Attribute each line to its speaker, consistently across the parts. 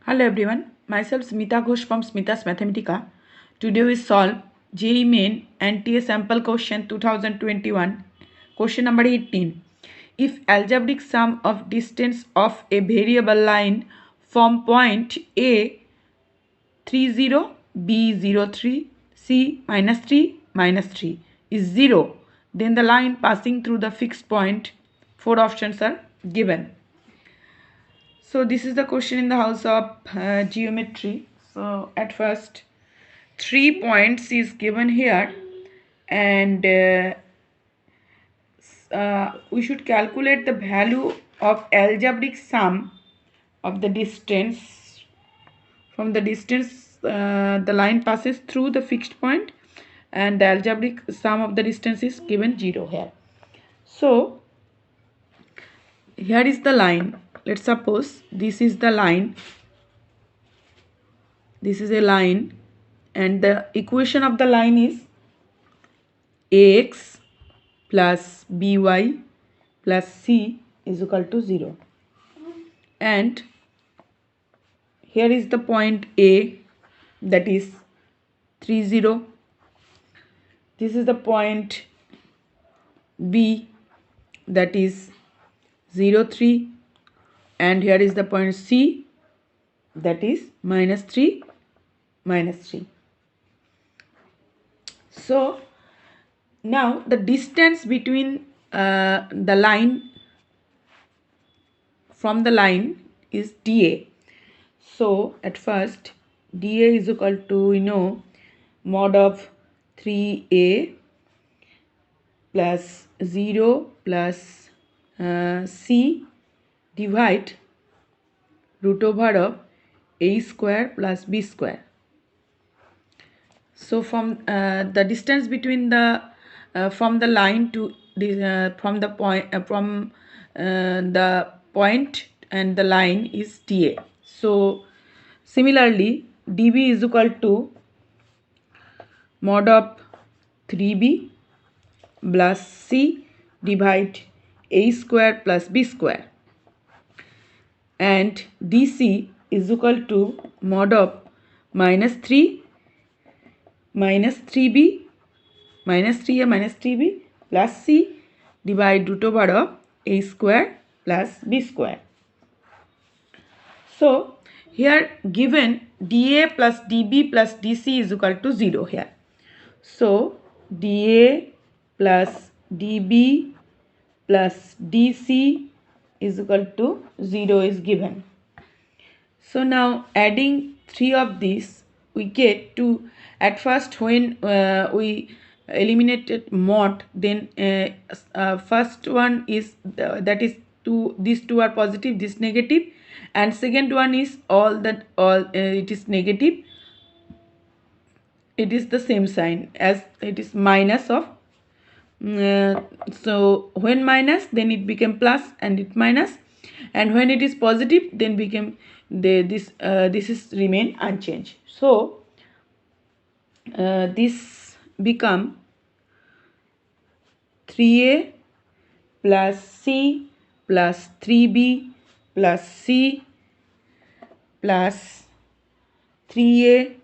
Speaker 1: Hello everyone, myself Smita Ghosh from Smita's Mathematica. Today we solve JEE Main NTA sample question 2021. Question number 18. If algebraic sum of distance of a variable line from point A 30, B 03, C -3 is 0, then the line passing through the fixed point. 4 options are given. So this is the question in the house of geometry. So at first 3 points is given here, and we should calculate the value of algebraic sum of the distance. From the distance the line passes through the fixed point, and the algebraic sum of the distance is given 0 here. So here is the line. Let's suppose this is the line. This is a line, and the equation of the line is ax plus by plus c is equal to 0. And here is the point A, that is 30. This is the point B, that is 03. And here is the point C, that is -3, -3. So now the distance between the line from the line is dA. So at first dA is equal to mod of 3a plus 0 plus c divide root over of a square plus b square. So from the distance between the from the line to from the point and the line is dA. So similarly dB is equal to mod of 3b plus c divide a square plus b square, and dc is equal to mod of -3 -3b -3a -3b plus c divide root over of a square plus b square. So here given dA plus dB plus dc is equal to 0 here. So dA plus dB plus dc is equal to 0 is given. So now adding 3 of these, we get to, at first when we eliminated mod, then first one is that is these two are positive, this negative, and second one is all it is negative. It is the same sign as it is minus of so when minus, then it became plus, and it minus, and when it is positive, then became this is remain unchanged. So this become 3a plus c plus 3b plus c plus 3a,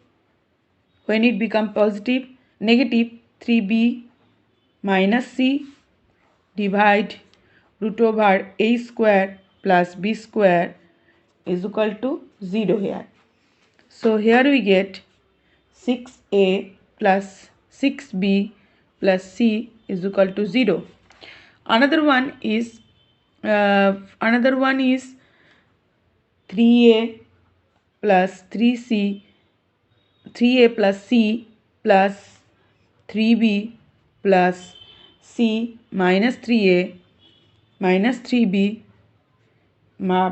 Speaker 1: when it become positive, negative 3b minus c divide root over a square plus b square is equal to 0 here. So here we get 6a plus 6b plus c is equal to 0. Another one is 3a plus 3c 3a plus c plus 3b plus c minus 3a minus 3b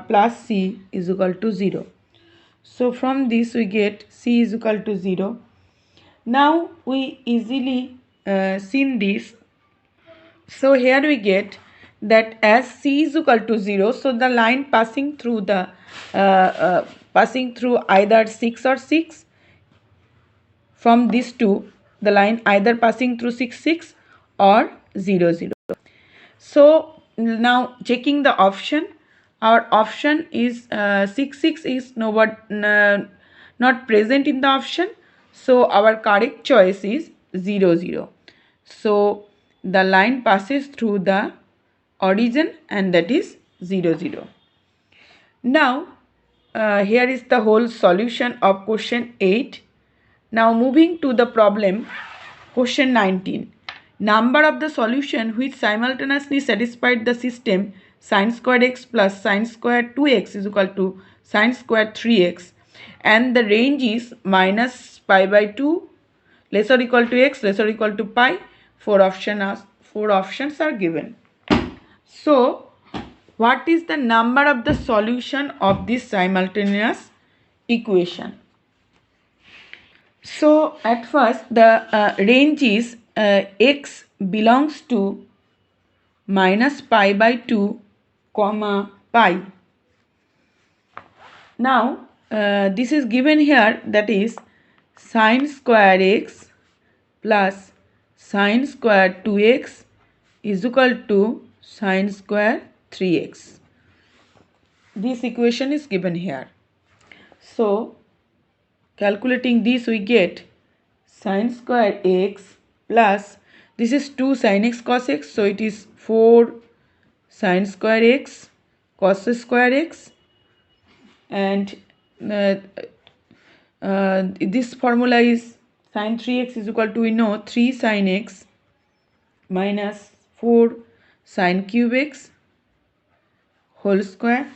Speaker 1: plus c is equal to 0. So from this we get c is equal to 0. Now we easily seen this. So here we get that as c is equal to 0, so the line passing through the passing through either 6 or 6. From these two, the line either passing through 6 6 or 0 0. So now checking the option, our option is 6 is not present in the option, so our correct choice is 0 0. So the line passes through the origin and that is 0 0. Now here is the whole solution of question 8. Now moving to the problem question 19. Number of the solution which simultaneously satisfied the system sin squared x plus sin squared 2x is equal to sin squared 3x, and the range is minus pi by 2 less or equal to x less or equal to pi. Four options are given. So what is the number of the solution of this simultaneous equation? So at first the range is x belongs to minus pi by 2 comma pi. Now this is given here, that is sin square x plus sin square 2x is equal to sin square 3x. This equation is given here. So calculating this, we get sin square x plus, this is 2 sin x cos x, so it is 4 sin square x cos square x, and this formula is sin 3x is equal to, we know, 3 sin x minus 4 sin cube x whole square.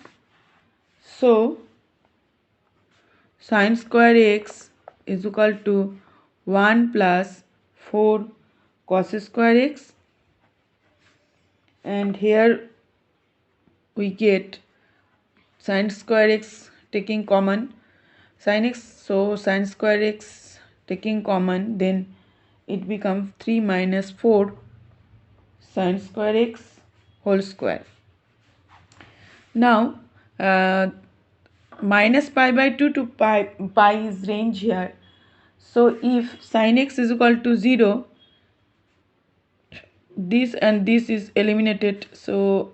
Speaker 1: So sin square x is equal to 1 plus 4 cos square x, and here we get sin square x taking common sin x, so sin square x taking common, then it becomes 3 minus 4 sin square x whole square. Now minus pi by 2 to pi is range here. So if sin x is equal to 0, this and this is eliminated, so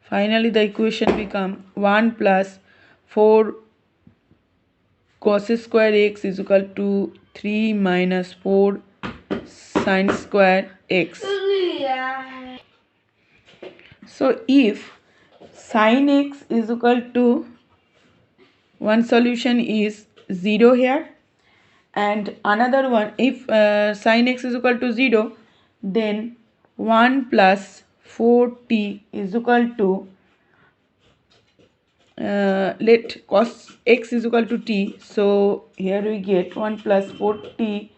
Speaker 1: finally the equation become 1 plus 4 cos square x is equal to 3 minus 4 sin square x. So if sin x is equal to, one solution is 0 here, and another one, if sin x is equal to 0, then 1 plus 4t is equal to, let cos x is equal to t, so here we get 1 plus 4t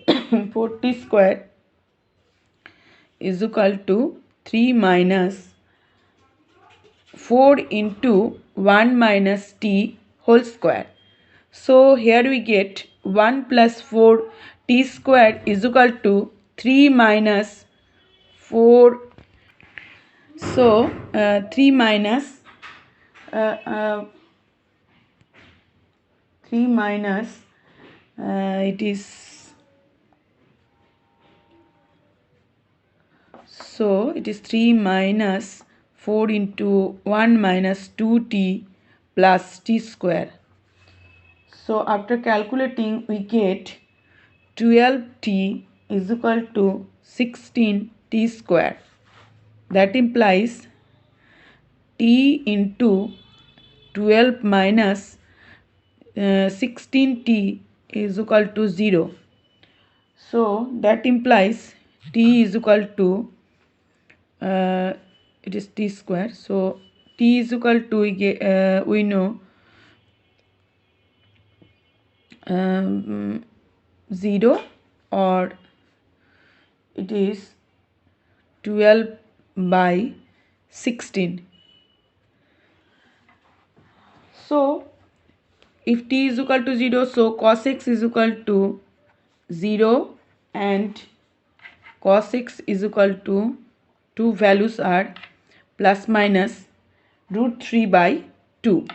Speaker 1: 4t square is equal to 3 minus 4 into 1 minus t whole square. So here we get 1 plus 4 t square is equal to 3 minus 4. So 3 minus 3 minus it is, so it is 3 minus 4 into 1 minus 2t plus t square. So after calculating, we get 12t is equal to 16t square. That implies t into 12 minus 16t is equal to 0. So that implies t is equal to, it is t square. So t is equal to, we know 0, or it is 12 by 16. So if t is equal to 0, so cos x is equal to 0 and cos x is equal to, two values are plus minus root 3 by 2.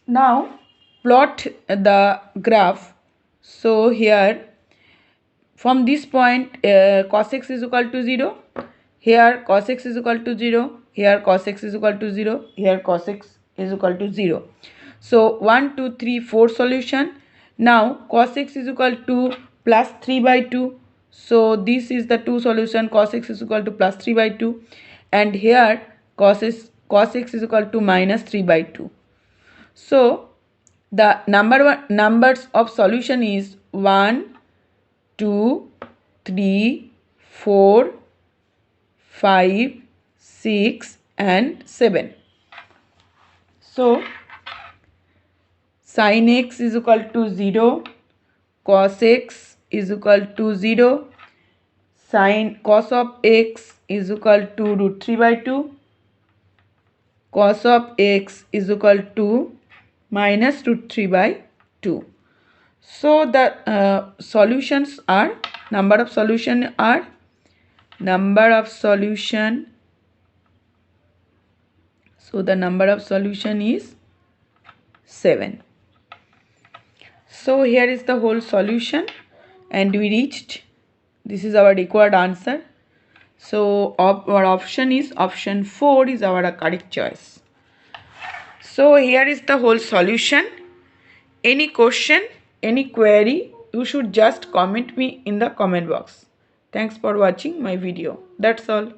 Speaker 1: Now plot the graph. So here from this point cos x is equal to 0, here cos x is equal to 0, here cos x is equal to 0, here cos x is equal to 0. So 1, 2, 3, 4 solution. Now cos x is equal to plus 3 by 2. So this is the 2 solution, cos x is equal to plus 3 by 2, and here cos x is equal to minus 3 by 2. So the numbers of solution is 1, 2, 3, 4, 5, 6 and 7. So sin x is equal to 0, cos x is equal to 0, cos of x is equal to root 3 by 2, cos of x is equal to minus root 3 by 2. So the solutions are, number of solution is 7. So here is the whole solution and we reached, this is our required answer. So our option is option 4 is our correct choice. So here is the whole solution. Any question, any query, you should just comment me in the comment box. Thanks for watching my video. That's all.